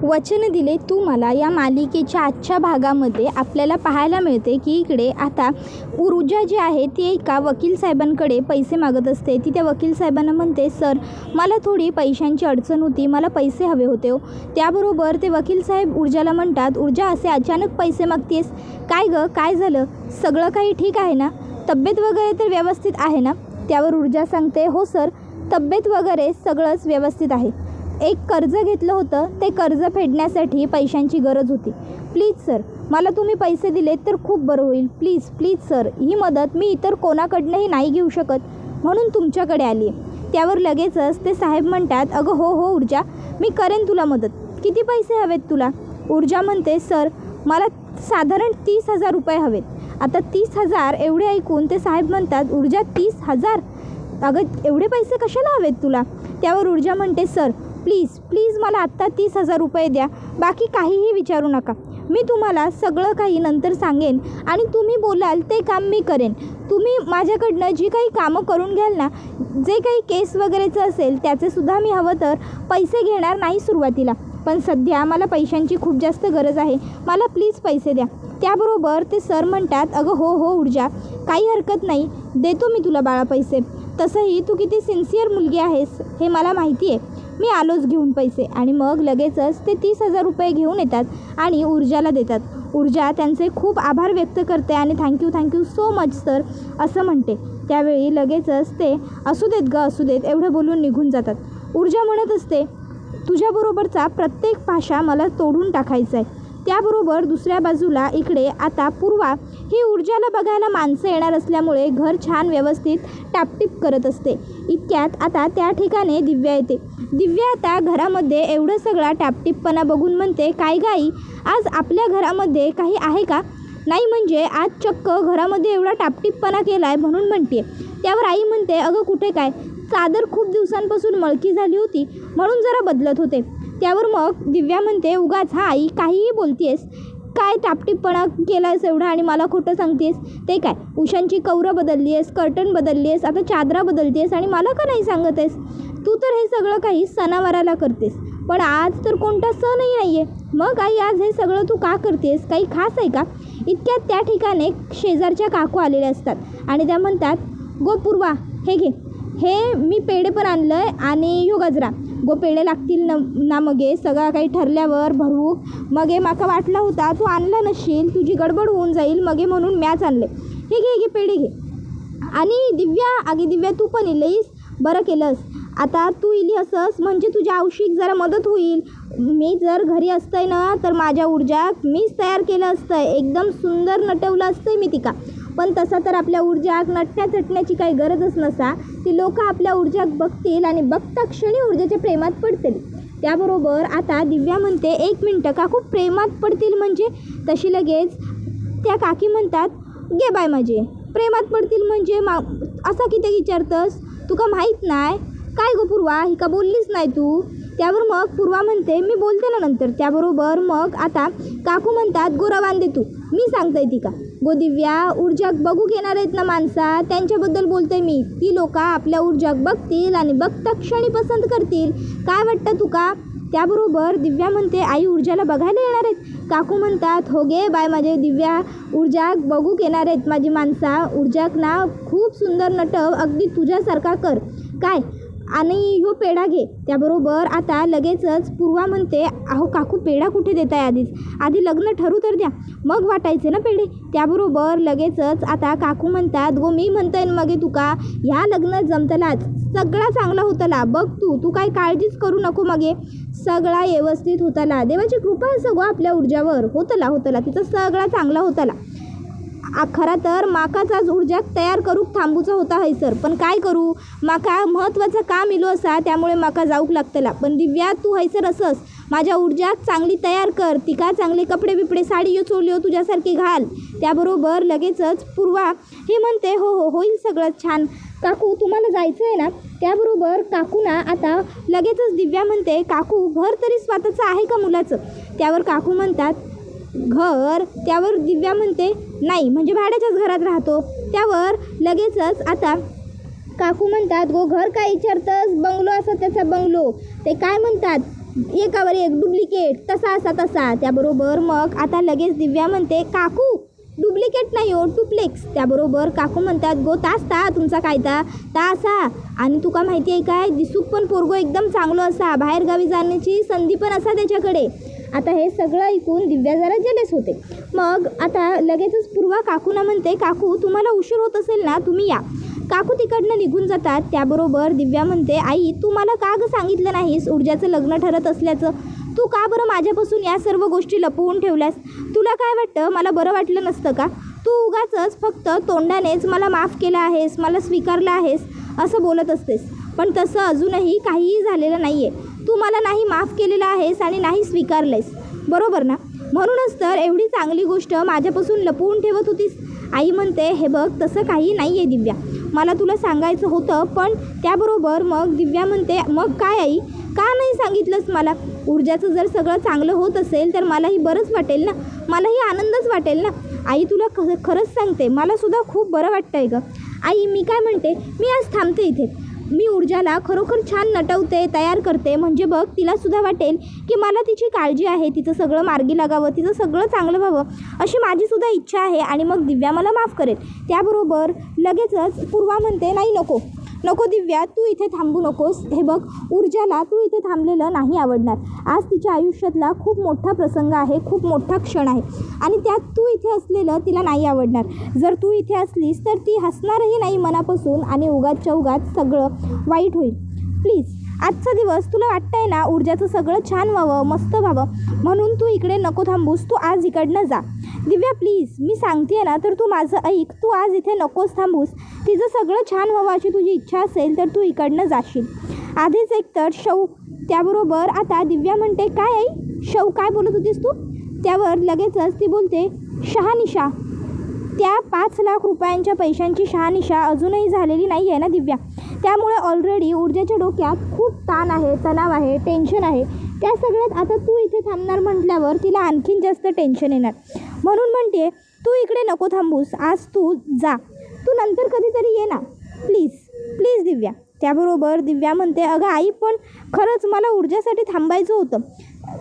वचन दिले तू मला या मालिकेच्या आजच्या भागामध्ये आपल्याला पाहायला मिळते की इकडे आता ऊर्जा जी आहे ती एका वकील साहेबांकडे पैसे मागत असते. ती त्या वकील साहेबांना म्हणते, सर मला थोडी पैशांची अडचण होती, मला पैसे हवे होते हो. त्याबरोबर ते वकील साहेब ऊर्जाला म्हणतात, ऊर्जा असे अचानक पैसे मागतेस, काय गं काय झालं, सगळं काही ठीक आहे ना, तब्येत वगैरे तर व्यवस्थित आहे ना. त्यावर ऊर्जा सांगते, हो सर तब्येत वगैरे सगळंच व्यवस्थित आहे. एक कर्ज घेतलं होतं, ते कर्ज फेडण्यासाठी पैशांची गरज होती. प्लीज सर मला तुम्ही पैसे दिलेत तर खूप बरं होईल. प्लीज प्लीज सर, ही मदत मी इतर कोणाकडनंही नाही घेऊ शकत म्हणून तुमच्याकडे आली आहे. त्यावर लगेचच ते साहेब म्हणतात, अगं हो हो ऊर्जा, मी करेन तुला मदत. किती पैसे हवेत तुला. ऊर्जा म्हणते, सर मला साधारण 30,000 रुपये हवेत. आता 30,000 एवढे ऐकून ते साहेब म्हणतात, ऊर्जा 30,000, अगं एवढे पैसे कशाला हवेत तुला. त्यावर ऊर्जा म्हणते, सर प्लीज प्लीज मला आत्ता 30,000 रुपये द्या, बाकी काहीही विचारू नका. मी तुम्हाला सगळं काही नंतर सांगेन आणि तुम्ही बोलाल ते काम मी करेन. तुम्ही माझ्याकडनं जी काही कामं करून घ्याल ना, जे काही केस वगैरेचं असेल त्याचेसुद्धा मी हवं तर पैसे घेणार नाही सुरुवातीला, पण सध्या मला पैशांची खूप जास्त गरज आहे, मला प्लीज पैसे द्या. त्याबरोबर ते सर म्हणतात, अगं हो हो ऊर्जा, काही हरकत नाही, देतो मी तुला बाळा पैसे. तसंही तू किती सिन्सिअर मुलगी आहेस हे मला माहिती आहे, मी आलोच घेऊन पैसे. आणि मग लगेचच ते 30,000 रुपये घेऊन येतात आणि ऊर्जाला देतात. ऊर्जा त्यांचे खूप आभार व्यक्त करते आणि थँक्यू सो मच सर असं म्हणते. त्यावेळी लगेचच ते असू देत गं असू देत एवढं बोलून निघून जातात. ऊर्जा म्हणत असते, तुझ्याबरोबरचा प्रत्येक पाशा मला तोडून टाकायचा आहे. त्याबरोबर दुसऱ्या बाजूला इकडे आता पूर्वा ही ऊर्जाला बघायला माणसं येणार असल्यामुळे घर छान व्यवस्थित टापटीप करत असते. इतक्यात आता त्या ठिकाणी दिव्या येते. दिव्या आता घरामध्ये एवढं सगळा टापटीपपणा बघून म्हणते, काय गाई आज आपल्या घरामध्ये काही आहे का. नाही म्हणजे आज चक्क घरामध्ये एवढा टापटीपपणा केला आहे म्हणून म्हणते. त्यावर आई म्हणते, अगं कुठे काय, चादर खूप दिवसांपासून मळकी झाली होती म्हणून जरा बदलत होते. त्यावर मग दिव्या म्हणते, उगाच हा आई काहीही बोलतेस, काय टापटीपणा केला आहेस एवढा आणि मला खोटं सांगतेस. ते काय उशांची कवरं बदलली आहेस, कर्टन बदलली आहेस, आता चादरा बदलते आहेस आणि मला का नाही सांगत आहेस. तू तर हे सगळं काही सणावाराला करतेस, पण आज तर कोणता सणही नाही आहे, मग आई आज हे सगळं तू का करतेस, काही खास आहे का. इतक्यात त्या ठिकाणी शेजारच्या काकू आलेल्या असतात आणि त्या म्हणतात, गो पूर्वा हे घे, हे मी पेढे पण आणलं आहे आणि ह्यो गजरा, गो पेढे लागतील ना मगे सगळं काही ठरल्यावर भरू. मगे माका वाटला होता तू आणला नसशील, तुझी गडबड होऊन जाईल मगे म्हणून मॅच आणले. हे घे पेढे घे. आणि दिव्या, अगे दिव्या तू पण इलेस, बरं केलंस, आता तू इली असंस म्हणजे तुझ्या औषध जरा मदत होईल. मी जर घरी असतंय ना तर माझ्या ऊर्जा मीच तयार केलं असतं, एकदम सुंदर नटवलं असतंय मी तिका. पण तसा तर आपल्या ऊर्जाक नटण्या चटण्याची काही गरजच नसा. ती लोक आपल्या ऊर्जाक बघतील आणि बघता क्षणी ऊर्जेच्या प्रेमात पडतील. त्याबरोबर आता दिव्या म्हणते, 1 मिनटं काकू, प्रेमात पडतील म्हणजे. तशी लगेच त्या काकी म्हणतात, गे बाय माझे, प्रेमात पडतील म्हणजे असा किती विचारतस, तुका माहीत नाही काय गो पूर्वा, ही का बोललीच नाही तू. त्यावर मग पूर्वा म्हणते, मी बोलते ना नंतर. त्याबरोबर मग आता काकू म्हणतात, गो रवान दे तू, मी सांगताय ती का. गो दिव्या, ऊर्जाक बघू घेणार आहेत ना माणसा, त्यांच्याबद्दल बोलते मी. ती लोक आपल्या ऊर्जाक बघतील आणि बघता क्षणी पसंत करतील, काय वाटतं तुका. त्याबरोबर दिव्या म्हणते, आई ऊर्जाला बघायला येणार आहेत. काकू म्हणतात, हो गे बाय माझे दिव्या, ऊर्जाक बघू येणार आहेत माझी माणसा, ऊर्जाक ना खूप सुंदर नटव, अगदी तुझ्यासारखा कर काय, आणि ह्यो पेढा घे. त्याबरोबर आता लगेचच पूर्वा म्हणते, अहो काकू पेढा कुठे देताय, आधी लग्न ठरू तर द्या, मग वाटायचे ना पेढे. त्याबरोबर लगेचच आता काकू म्हणतात, गो मी म्हणतोय मगे तुका, ह्या लग्न जमतलाच, सगळा चांगला होतला बघ, तू काय काळजीच करू नको, मगे सगळा व्यवस्थित होतला, देवाची कृपा सगळं आपल्या ऊर्जावर होतला तिचं सगळा चांगला होतला. खरा तर माकाच आज ऊर्जाक तयार करूक थांबूचा होता हैसर, पण काय करू, माका महत्त्वाचं काम इलो असा त्यामुळे माका जाऊक लागतला. पण दिव्या तू हैसर असस, माझ्या ऊर्जाक चांगली तयार कर, तिका चांगले कपडे बिपडे साडी यो चोली तुझ्यासारखी घाल. त्याबरोबर लगेचच पूर्वा हे म्हणते, हो हो होईल सगळं छान काकू, तुम्हाला जायचं आहे ना. त्याबरोबर काकूना आता लगेचच दिव्या म्हणते, काकू घर तरी स्वतःचं आहे का मुलाचं. त्यावर काकू म्हणतात, घर. त्यावर दिव्या म्हणते, नाही म्हणजे भाड्याच्याच घरात राहतो. त्यावर लगेचच आता काकू म्हणतात, गो घर काय विचारतस, बंगलो असं त्याचा बंगलो, ते काय म्हणतात एकावर एक डुप्लिकेट, तसा असा तसा. त्याबरोबर मग आता लगेच दिव्या म्हणते काकू डुप्लिकेट नाही हो, डुप्लेक्स. त्याबरोबर काकू म्हणतात गो तास ता तुमचा कायदा ता असा. आणि तुका माहिती आहे काय, दिसूक पण पोरगो एकदम चांगलं असा, बाहेरगावी जाण्याची संधी पण असा त्याच्याकडे. आता हे सगळं ऐकून दिव्या जरा जेलस होते. मग आता लगेचच पूर्वा काकूना म्हणते काकू तुम्हाला उशीर होत असेल ना, तुम्ही या. काकू तिकडनं निघून जातात. त्याबरोबर दिव्या म्हणते आई तू मला का गं सांगितलं नाहीस ऊर्जाचं लग्न ठरत असल्याचं? तू का बरं माझ्यापासून या सर्व गोष्टी लपवून ठेवल्यास? तुला काय वाटतं मला बरं वाटलं नसतं का? तू उगाचच फक्त तोंडानेच मला माफ केलं आहेस, मला स्वीकारलं आहेस असं बोलत असतेस, पण तसं अजूनही काहीही झालेलं नाही आहे. तू मला नाही माफ केलेलं आहेस आणि नाही स्वीकारलेस, बरोबर ना? म्हणूनच तर एवढी चांगली गोष्ट माझ्यापासून लपवून ठेवत होतीस. आई म्हणते हे बघ तसं काही नाही आहे दिव्या, मला तुला सांगायचं होतं. पण त्याबरोबर मग दिव्या म्हणते मग काय आई, का नाही सांगितलंस मला? ऊर्जाचं जर सगळं चांगलं होत असेल तर मलाही बरंच वाटेल ना, मलाही आनंदच वाटेल ना. आई तुला खरंच सांगते मला सुद्धा खूप बरं वाटतं आहे गं. आई मी काय म्हणते, मी आज थांबते इथे. मी ऊर्जाला खरोखर छान नटवते, तयार करते, म्हणजे बघ तिलासुद्धा वाटेल की मला तिची काळजी आहे, तिचं सगळं मार्गी लागावं, तिचं सगळं चांगलं व्हावं अशी माझीसुद्धा इच्छा आहे. आणि मग दिव्या मला माफ करेल. त्याबरोबर लगेचच पूर्वा म्हणते नाही नको नको दिव्या, तू इथे थांबू नकोस. हे बघ ऊर्जाला तू इथे थांबलेलं नाही आवडणार. आज तिच्या आयुष्यातला खूप मोठा प्रसंग आहे, खूप मोठा क्षण आहे आणि त्यात तू इथे असलेलं तिला नाही आवडणार. जर तू इथे असलीस तर ती हसणारही नाही मनापासून आणि उगाचच्या उगाच सगळं वाईट होईल. प्लीज आजचा दिवस तुला वाटतंय ना ऊर्जाचं सगळं छान व्हावं, मस्त व्हावं, म्हणून तू इकडे नको थांबूस, तू आज इकडनं जा. दिव्या प्लीज मी सांगते ना तर तू माझं ऐक, तू आज इथे नकोस थांबूस. तिचं सगळं छान व्हावं अशी तुझी इच्छा असेल तर तू इकडनं जाशील. आधीच एकतर शौ. त्याबरोबर आता दिव्या म्हणते काय आई शौ काय बोलत होतीस तू? त्यावर लगेचच ती बोलते शहानिशा. त्या 5 लाख रुपयांच्या पैशांची शहानिशा अजूनही झालेली नाही आहे ना दिव्या. त्यामुळे ऑलरेडी ऊर्जाच्या डोक्यात खूप ताण आहे, तणाव आहे, टेन्शन आहे. त्या सगळ्यात आता तू इथे थांबणार म्हटल्यावर तिला आणखीन जास्त टेन्शन येणार. म्हणून म्हणते तू इकडे नको थांबूस, आज तू जा, तू नंतर कधीतरी ये ना प्लीज प्लीज दिव्या. त्याबरोबर दिव्या म्हणते अगं आई पण खरंच मला ऊर्जासाठी थांबायचं होतं.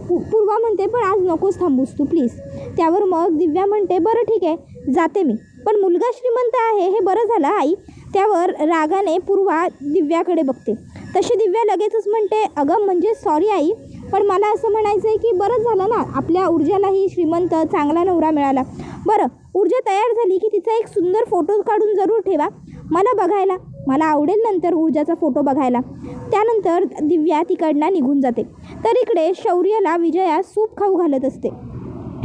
पूर्वा म्हणते पण आज नकोस थांबूस तू प्लीज. त्यावर मग दिव्या म्हणते बरं ठीक आहे जाते मी, पण मुलगा श्रीमंत आहे हे बरं झालं आई. त्यावर रागाने पूर्वा दिव्याकडे बघते. तशी दिव्या लगेचच म्हणते अगं म्हणजे सॉरी आई, पण मला असं म्हणायचं आहे की बरंच झालं ना आपल्या ऊर्जालाही श्रीमंत चांगला नवरा मिळाला. बरं ऊर्जा तयार झाली की तिचा एक सुंदर फोटो काढून जरूर ठेवा मला बघायला, मला आवडेल नंतर ऊर्जाचा फोटो बघायला. त्यानंतर दिव्या तिकडनं निघून जाते. तर इकडे शौर्यला विजया सूप खाऊ घालत असते.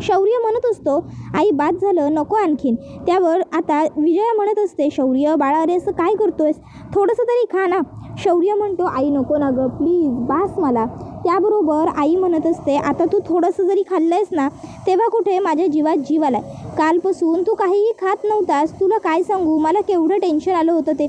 शौर्य म्हणत असतो आई बाद झालं नको आणखीन. त्यावर आता विजया म्हणत असते शौर्य बाळा अरे असं काय करतोयस, थोडंसं तरी खा ना. शौर्य म्हणतो आई नको ना गं प्लीज बास मला. त्याबरोबर आई म्हणत असते आता तू थोडंसं जरी खाल्लंयस ना तेव्हा कुठे माझ्या जीवात जीव आलाय. कालपासून तू काहीही खात नव्हतास, तुला काय सांगू मला केवढं टेन्शन आलं होतं ते.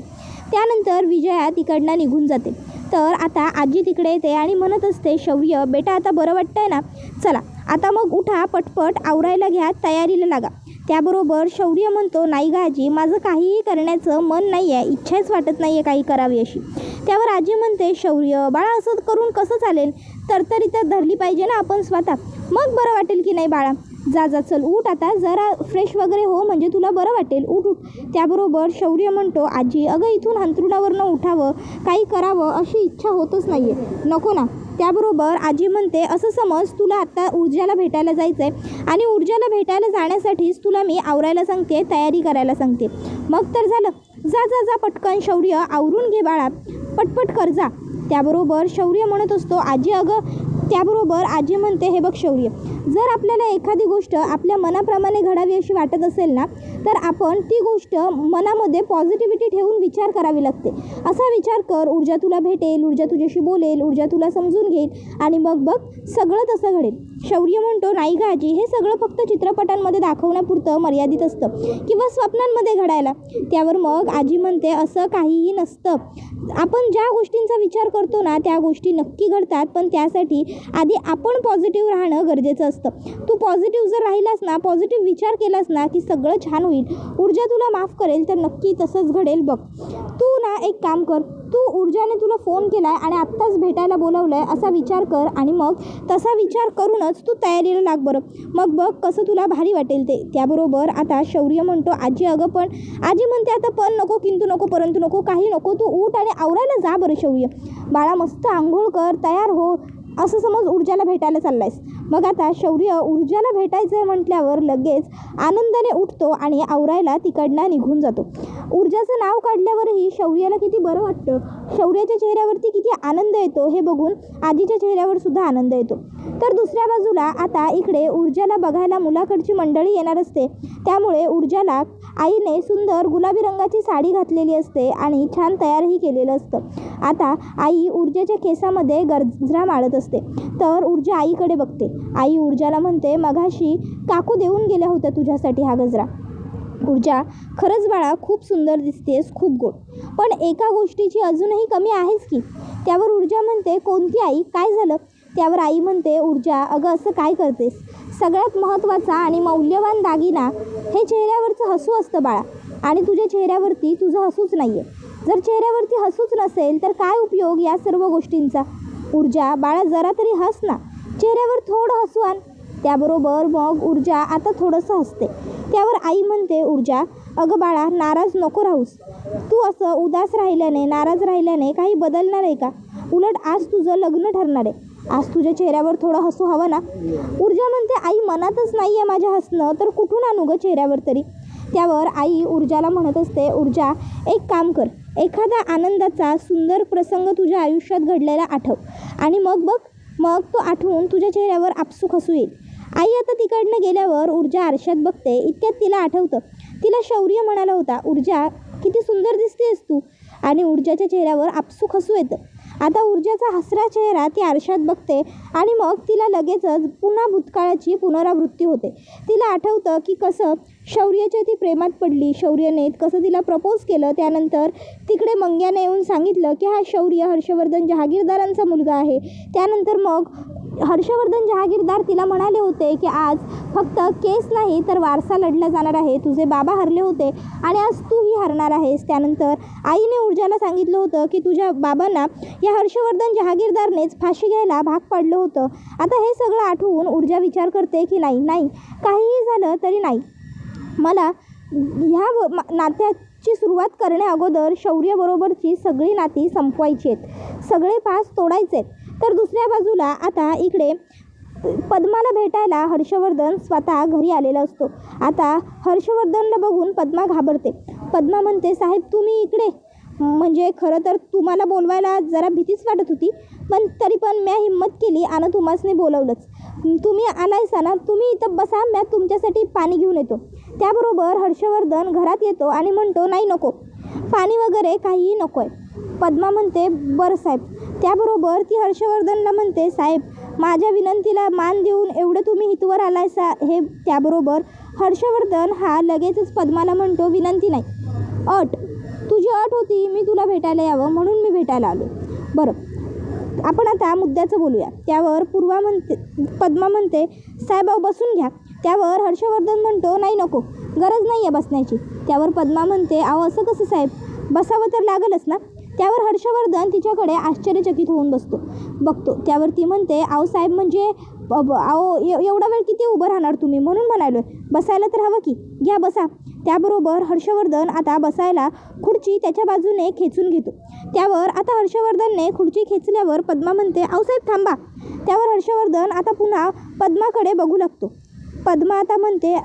त्यानंतर विजया तिकडनं निघून जाते. तर आता आजी तिकडे येते आणि म्हणत असते शौर्य बेटा आता बरं वाटतंय ना, चला आता मग उठा पटपट आवरायला घ्या, तयारीला लागा. त्याबरोबर शौर्य म्हणतो नाही गं आजी माझं काहीही करण्याचं मन नाही आहे, इच्छाच वाटत नाही आहे काही करावी अशी. त्यावर आजी म्हणते शौर्य बाळा असं करून कसं चालेल, तरतरी धरली पाहिजे ना आपण स्वतः, मग बरं वाटेल की नाही बाळा. जा जा चल उठ आता जरा फ्रेश वगैरे हो म्हणजे तुला बरं वाटेल, उठ उठ. त्याबरोबर शौर्य म्हणतो आजी अगं इथून अंथरुणावरनं उठावं काही करावं अशी इच्छा होतच नाही आहे, नको ना. त्याबरोबर आजी म्हणते असं समज तुला आत्ता ऊर्जाला भेटायला जायचं आहे आणि ऊर्जाला भेटायला जाण्यासाठीच तुला मी आवरायला सांगते, तयारी करायला सांगते. मग तर झालं, जा जा जा पटकन शौर्य आवरून घे बाळा, पटपट कर जा. त्याबरोबर शौर्य म्हणत असतो आजी अगं. त्याबरोबर आजी म्हणते हे बघ शौर्य जर आपल्याला एखादी गोष्ट आपल्या मनाप्रमाणे घडावी अशी वाटत असेल ना तर आपण ती गोष्ट मनामध्ये पॉझिटिव्हिटी ठेवून विचार करावी लागते. असा विचार कर ऊर्जा तुला भेटेल, ऊर्जा तुझ्याशी बोलेल, ऊर्जा तुला समजून घेईल आणि मग बघ सगळं तसं घडेल. शौर्य म्हणतो नाही गं आजी हे सगळं फक्त चित्रपटांमध्ये दाखवण्यापुरतं मर्यादित असतं किंवा स्वप्नांमध्ये घडायला. त्यावर मग आजी म्हणते असं काहीही नसतं, आपण ज्या गोष्टींचा विचार करतो ना त्या गोष्टी नक्की घडतात, पण त्यासाठी आधी आपण पॉझिटिव्ह राहणं गरजेचं असतं. तू पॉझिटिव्ह जर राहिलास ना, पॉझिटिव्ह विचार केलास ना की सगळं छान होईल, ऊर्जा तुला माफ करेल तर नक्की तसंच घडेल बघ. तू ना एक काम कर, तू ऊर्जाने तुला फोन केला आहे आणि आत्ताच भेटायला बोलावलं आहे असा विचार कर आणि मग तसा विचार करूनच तू तयारीला लाग बरं. मग बघ कसं तुला भारी वाटेल ते. त्याबरोबर आता शौर्य म्हणतो, आजी अगं पण, आजी म्हणते आता पण नको, किंतु नको, परंतु नको, काही नको, तू उठ आणि आवरायला जा बरं शौर्य. बाळा मस्त आंघोळ कर, तयार हो, असं समज ऊर्जाला भेटायला चाललायस. मग आता शौर्य ऊर्जाला भेटायचं आहे म्हटल्यावर लगेच आनंदाने उठतो आणि आवरायला तिकडनं निघून जातो. ऊर्जाचं नाव काढल्यावरही शौर्याला किती बरं वाटतं. शौर्याच्या चेहऱ्यावरती किती आनंद येतो हे बघून आजीच्या चेहऱ्यावर सुद्धा आनंद येतो. तर दुसऱ्या बाजूला आता इकडे ऊर्जाला बघायला मुलाकडची मंडळी येणार असते. त्यामुळे ऊर्जाला आईने सुंदर गुलाबी रंगाची साडी घातलेली असते आणि छान तयारही केलेलं असतं. आता आई ऊर्जाच्या केसामध्ये गजरा माळत असते. तर ऊर्जा आईकडे बघते. आई ऊर्जाला म्हणते, मगाशी काकू देऊन गेल्या होत्या तुझ्यासाठी हा गजरा. ऊर्जा, खरंच बाळा खूप सुंदर दिसतेस, खूप गोड, पण एका गोष्टीची अजूनही कमी आहेच की. त्यावर ऊर्जा म्हणते, कोणती आई, काय झालं? त्यावर आई म्हणते, ऊर्जा अगं असं काय करतेस? सगळ्यात महत्त्वाचा आणि मौल्यवान दागिना हे चेहऱ्यावरचं हसू असतं बाळा, आणि तुझ्या चेहऱ्यावरती तुझं हसूच नाही आहे. जर चेहऱ्यावरती हसूच नसेल तर काय उपयोग या सर्व गोष्टींचा? ऊर्जा बाळा जरा तरी हस ना, चेहऱ्यावर थोडं हसू आण. त्याबरोबर मग ऊर्जा आता थोडंसं हसते. त्यावर आई म्हणते, ऊर्जा अगं बाळा नाराज नको राहूस. तू असं उदास राहिल्याने, नाराज राहिल्याने काही बदलणार आहे का? उलट आज तुझं लग्न ठरणार आहे. आज तुझ्या चेहऱ्यावर थोडं हसू हवं ना. ऊर्जा म्हणते, आई मनातच नाही आहे माझ्या हसणं, तर कुठून आणू गं चेहऱ्यावर तरी? त्यावर आई ऊर्जाला म्हणत असते, ऊर्जा एक काम कर, एखादा आनंदाचा सुंदर प्रसंग तुझ्या आयुष्यात घडलेला आठव आणि मग बघ, मग तो आठवून तुझ्या चेहऱ्यावर आपसूक हसू येईल. आई आता तिकडनं गेल्यावर ऊर्जा आरशात बघते. इतक्यात तिला आठवतं, तिला शौर्य म्हणाला होता, ऊर्जा किती सुंदर दिसतेस तू, आणि ऊर्जाच्या चेहऱ्यावर आपसूक हसू येतं. आता ऊर्जाचा हसरा चेहरा ती आरशात बघते आणि मग तिला लगेचच पुन्हा भूतकाळाची पुनरावृत्ती होते. तिला आठवतं की कसं शौर्याच्या ती प्रेमात पडली, शौर्याने कसं तिला प्रपोज केलं. त्यानंतर तिकडे मंग्याने येऊन सांगितलं की हा शौर्य हर्षवर्धन जहागीरदारांचा मुलगा आहे. त्यानंतर मग हर्षवर्धन जहागीरदार तिला म्हणाले होते की आज फक्त केस नाही तर वारसा लढला जाणार आहे. तुझे बाबा हरले होते आणि आज तूही हरणार आहेस. त्यानंतर आईने ऊर्जाला सांगितलं होतं की तुझ्या बाबांना या हर्षवर्धन जहागीरदारनेच फाशी घ्यायला भाग पाडलं होतं. आता हे सगळं आठवून ऊर्जा विचार करते की नाही, काहीही झालं तरी नाही, मला ह्या नात्याची सुरुवात करण्या अगोदर शौर्याबरोबरची सगळी नाती संपवायची आहेत, सगळे पास तोडायचे आहेत. तर दुसऱ्या बाजूला आता इकडे पद्माला भेटायला हर्षवर्धन स्वतः घरी आलेला असतो. आता हर्षवर्धनला बघून पद्मा घाबरते. पद्मा म्हणते, साहेब तुम्ही इकडे? म्हणजे खरं तर तुम्हाला बोलवायला जरा भीतीच वाटत होती, पण तरी पण म्या हिंमत केली आणि तुम्हासनी बोलवलंच. तुम्ही आलायसा ना, तुम्ही इथं बसा, म्या तुमच्यासाठी पाणी घेऊन येतो. त्याबरोबर हर्षवर्धन घरात येतो आणि म्हणतो, नाही नको, पाणी वगैरे काहीही नको आहे. पद्मा म्हणते, बरं साहेब. त्याबरोबर ती हर्षवर्धनला म्हणते, साहेब माझ्या विनंतीला मान देऊन एवढं तुम्ही इथवर आलायसा हे. त्याबरोबर हर्षवर्धन हा लगेचच पद्माला म्हणतो, विनंती नाही, अट, तुझी अट होती मी तुला भेटायला यावं म्हणून मी भेटायला आलो. बरं आपण आता मुद्द्याचं बोलूया. त्यावर पद्मा म्हणते, साहेब बसून घ्या. त्यावर हर्षवर्धन म्हणतो, नाही नको, गरज नाही आहे बसण्याची. त्यावर पद्मा म्हणते, अहो असं कसं साहेब, बसावं तर लागलच ना. त्यावर हर्षवर्धन तिच्याकडे आश्चर्यचकित होऊन बघतो. त्यावर ती म्हणते, अहो साहेब म्हणजे अहो एवढा वेळ किती उभं राहणार तुम्ही, म्हणून म्हणालो, बसायला तर हवं की, घ्या बसा. त्याबरोबर हर्षवर्धन आता बसायला खुर्ची त्याच्या बाजूने खेचून घेतो. त्यावर आता हर्षवर्धनने खुर्ची खेचल्यावर पद्मा म्हणते, अहो साहेब थांबा. त्यावर हर्षवर्धन आता पुन्हा पद्माकडे बघू लागतो. पद्मा आता म्हणते,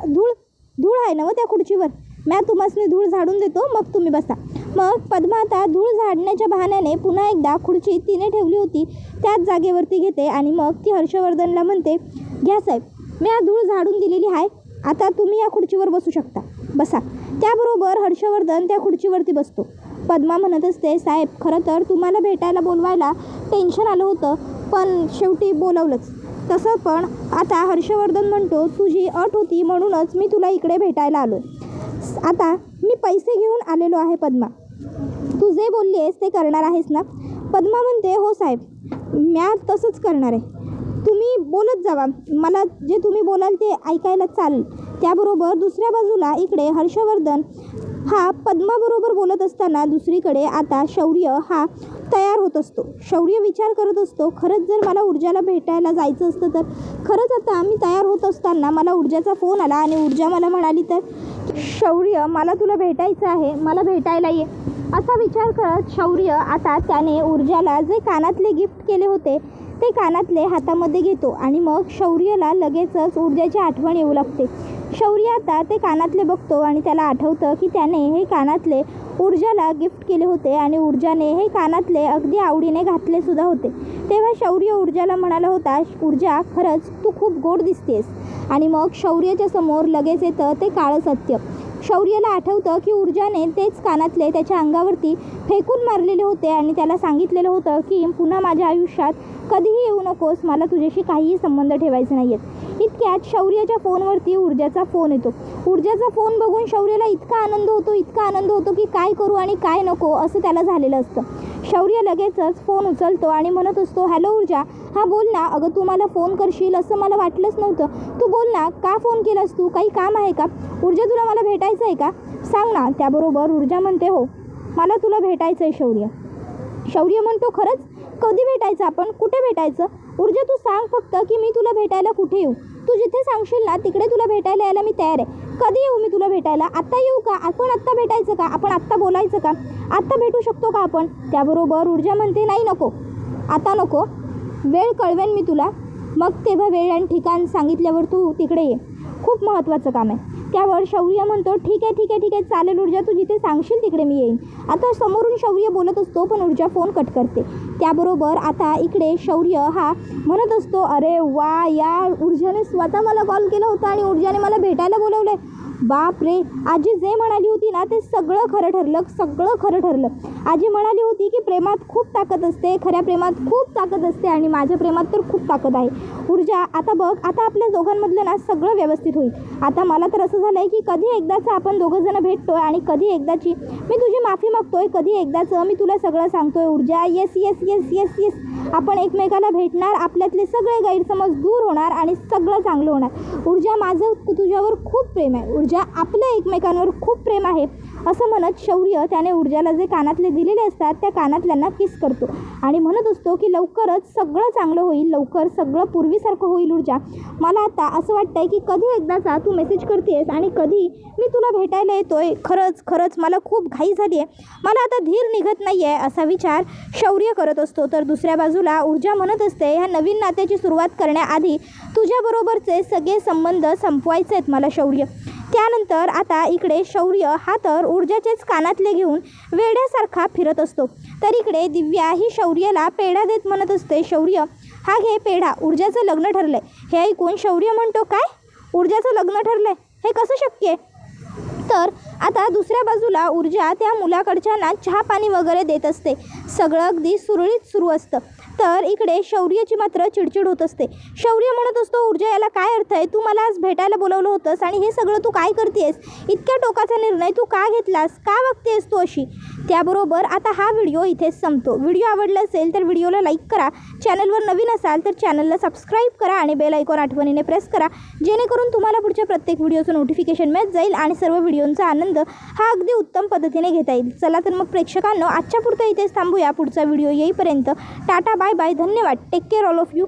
धूळ आहे ना व त्या खुर्चीवर, म्या तुम्हासनी धूळ झाडून देतो, मग तुम्ही बसा. मग पद्मा आता धूळ झाडण्याच्या बहाण्याने पुन्हा एकदा खुर्ची तिने ठेवली होती त्याच जागेवरती घेते आणि मग ती हर्षवर्धनला म्हणते, घ्या साहेब, म्या धूळ झाडून दिलेली आहे, आता तुम्ही या खुर्चीवर बसू शकता, बसा. त्याबरोबर हर्षवर्धन त्या खुर्चीवरती बसतो. पद्मा म्हणत असते, साहेब खरं तर तुम्हाला भेटायला बोलवायला टेन्शन आलं होतं, पण शेवटी बोलवलंच. तसं पण आता हर्षवर्धन म्हणतो, तुझी अट होती म्हणूनच मी तुला इकडे भेटायला आलो. आता मी पैसे घेऊन आलेलो आहे पद्मा, तू जे बोलली आहेस ते करणार आहेस ना? पद्मा म्हणते, हो साहेब, म्या तसंच करणार आहे, तुम्ही बोलत जावा, मला जे तुम्ही बोलाल ते ऐकायला चालेल. त्याबरोबर दुसऱ्या बाजूला इकडे हर्षवर्धन हा पद्माबरोबर बोलत असताना दुसरीकडे आता शौर्य हा तयार होत असतो. शौर्य विचार करत असतो, खरंच जर मला ऊर्जाला भेटायला जायचं असतं तर. खरंच आता मी तयार होत असताना मला ऊर्जाचा फोन आला आणि ऊर्जा मला म्हणाली तर शौर्य मला तुला भेटायचं आहे, मला भेटायला ये. असा विचार करत शौर्य आता त्याने ऊर्जाला जे कानातले गिफ्ट केले होते ते कानातले हातामध्ये घेतो आणि मग शौर्यला लगेचच ऊर्जाची आठवण येऊ लागते. शौर्य आता ते कानातले बघतो आणि त्याला आठवतं की त्याने हे कानातले ऊर्जाला गिफ्ट केले होते आणि ऊर्जाने हे कानातले अगदी आवडीने घातले सुद्धा होते. तेव्हा शौर्य ऊर्जाला म्हणाला होता, ऊर्जा खरंच तू खूप गोड दिसतेस. आणि मग शौर्याच्या समोर लगेच येतं ते काळं सत्य. शौर्याला आठवतं की ऊर्जाने तेच कानातले त्याच्या अंगावरती फेकून मारलेले होते आणि त्याला सांगितलेलं होतं की पुन्हा माझ्या आयुष्यात कधीही येऊ नकोस, मला तुझ्याशी काहीही संबंध ठेवायचे नाही आहेत. इतक्यात शौर्याच्या फोनवरती ऊर्जाचा फोन येतो. ऊर्जाचा फोन बघून शौर्याला इतका आनंद होतो की काय करू आणि काय नको असं त्याला झालेलं असतं. शौर्य लगेचच फोन उचलतो आणि म्हणत असतो, हॅलो ऊर्जा, हां बोल ना. अगं तू मला फोन करशील असं मला वाटलंच नव्हतं. तू बोल ना, का फोन केलास तू? काही काम आहे का? ऊर्जा तुला मला भेटायचं आहे का? सांग ना. त्याबरोबर ऊर्जा म्हणते, हो मला तुला भेटायचं आहे शौर्य. शौर्य म्हणतो, खरंच? कधी भेटायचं आपण? कुठे भेटायचं? ऊर्जा तू सांग फक्त की मी तुला भेटायला कुठे येऊ? तू जिथे सांगशील ना तिकडे तुला भेटायला यायला मी तयार आहे. कधी येऊ मी तुला भेटायला? आत्ता येऊ का? आपण आत्ता भेटायचं का? आपण आत्ता बोलायचं का? आत्ता भेटू शकतो का आपण? त्याबरोबर ऊर्जा म्हणते, नाही नको, आता नको, वेळ कळवेन मी तुला, मग तेव्हा वेळ आणि ठिकाण सांगितल्यावर तू तिकडे ये, खूप महत्त्वाचं काम आहे. त्यावर शौर्य म्हणतो, ठीक आहे चालेल ऊर्जा, तू जिथे सांगशील तिकडे मी येईन. आता समोरून शौर्य बोलत असतो पण ऊर्जा फोन कट करते. त्याबरोबर आता इकडे शौर्य हा म्हणत असतो, अरे वा, या ऊर्जाने स्वतः मला कॉल केला होता आणि ऊर्जाने मला भेटायला बोलवलं आहे. बाप रे, आजी जे म्हणाली होती ना ते सगळं खरं ठरलं. आजी म्हणाली होती की प्रेमात खूप ताकद असते, खऱ्या प्रेमात खूप ताकद असते आणि माझ्या प्रेमात तर खूप ताकद आहे. ऊर्जा आता बघ, आता आपल्या दोघांमधलं ना सगळं व्यवस्थित होईल. आता मला तर असं झालं आहे की कधी एकदाचं आपण दोघंजणं भेटतोय आणि कधी एकदाची मी तुझी माफी मागतोय, कधी एकदाचं मी तुला सगळं सांगतोय. ऊर्जा, येस, आपण एकमेकाला भेटणार, आपल्यातले सगळे गैरसमज दूर होणार आणि सगळं चांगलं होणार. ऊर्जा, माझं तुझ्यावर खूप प्रेम आहे. ऊर्जा, आपलं एकमेकांवर खूप प्रेम आहे. असं म्हणत शौर्य त्याने ऊर्जाला जे कानातले दिलेले असतात त्या कानातल्यांना किस करतो आणि म्हणत असतो की लवकरच सगळं चांगलं होईल, लवकर सगळं पूर्वीसारखं होईल. ऊर्जा, मला आता असं वाटतंय की कधी एकदाचा तू मेसेज करतेस आणि कधी मी तुला भेटायला येतोय. खरंच मला खूप घाई झाली आहे, मला आता धीर निघत नाही आहे, असा विचार शौर्य करत असतो. तर दुसऱ्या बाजूला ऊर्जा म्हणत असते, ह्या नवीन नात्याची सुरुवात करण्याआधी तुझ्याबरोबरचे सगळे संबंध संपवायचे आहेत मला शौर्य. त्यानंतर आता इकडे शौर्य हा तर ऊर्जाचेच कानातले घेऊन वेड्यासारखा फिरत असतो. तर इकडे दिव्या ही शौर्याला पेढा देत म्हणत असते, शौर्य हा घे पेढा, ऊर्जाचं लग्न ठरलं आहे. हे ऐकून शौर्य म्हणतो, काय? ऊर्जाचं लग्न ठरलं आहे? हे कसं शक्य आहे? तर आता दुसऱ्या बाजूला ऊर्जा त्या मुलाकडच्यांना चहा पाणी वगैरे देत असते. सगळं अगदी सुरळीत सुरू असतं. तर इकडे शौर्याची मात्र चिडचिड होत असते. शौर्य म्हणत असतो, ऊर्जा याला काय अर्थ आहे? तू मला आज भेटायला बोलवलं होतंस आणि हे सगळं तू काय करतेस? इतक्या टोकाचा निर्णय तू का घेतलास? का वागतेस तू अशी? त्याबरोबर आता हा व्हिडिओ इथेच संपतो. व्हिडिओ आवडला असेल तर व्हिडिओला लाईक करा, चॅनलवर नवीन असाल तर चॅनलला सबस्क्राईब करा आणि बेल आयकॉन आठवणीने प्रेस करा, जेणेकरून तुम्हाला पुढच्या प्रत्येक व्हिडिओचं नोटिफिकेशन मिळत जाईल आणि सर्व व्हिडिओंचा आनंद हा अगदी उत्तम पद्धतीने घेता येईल. चला तर मग प्रेक्षकांनो, आजच्या पुरतं इथेच थांबूया. पुढचा व्हिडिओ येईपर्यंत टाटा, बाय बाय, धन्यवाद, take care all of you.